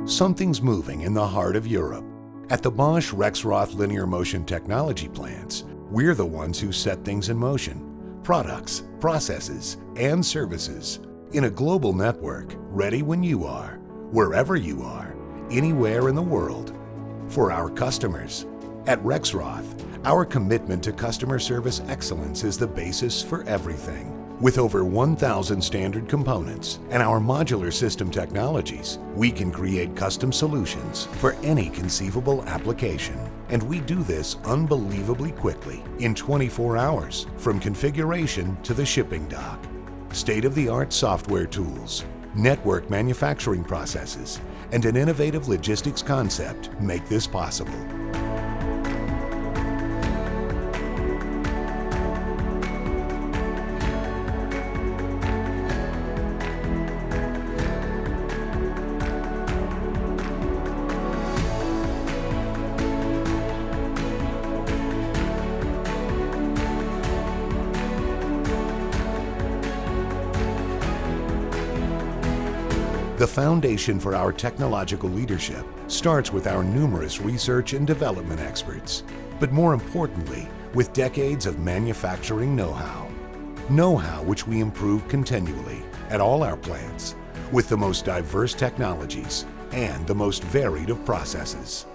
Something's moving in the heart of Europe. At the Bosch Rexroth linear motion technology plants, we're the ones who set things in motion. Products, processes, and services in a global network, ready when you are, wherever you are, anywhere in the world. For our customers. At Rexroth, our commitment to customer service excellence is the basis for everything. With over 1,000 standard components and our modular system technologies, we can create custom solutions for any conceivable application. And we do this unbelievably quickly, in 24 hours, from configuration to the shipping dock. State-of-the-art software tools, network manufacturing processes, and an innovative logistics concept make this possible. The foundation for our technological leadership starts with our numerous research and development experts, but more importantly, with decades of manufacturing know-how. Know-how which we improve continually at all our plants, with the most diverse technologies and the most varied of processes.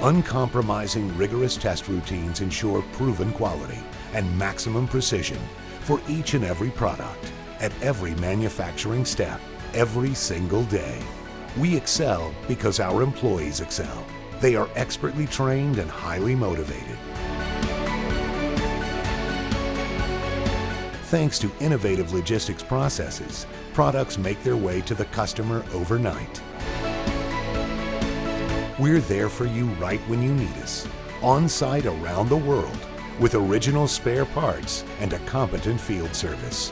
Uncompromising, rigorous test routines ensure proven quality and maximum precision for each and every product, at every manufacturing step, every single day. We excel because our employees excel. They are expertly trained and highly motivated. Thanks to innovative logistics processes, products make their way to the customer overnight. We're there for you right when you need us, on-site around the world, with original spare parts and a competent field service.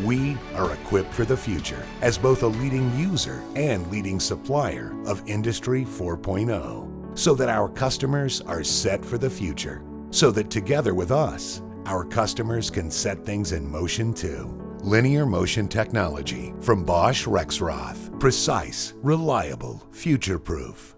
We are equipped for the future as both a leading user and leading supplier of Industry 4.0, so that our customers are set for the future, so that together with us, our customers can set things in motion too. Linear motion technology from Bosch Rexroth. Precise, reliable, future-proof.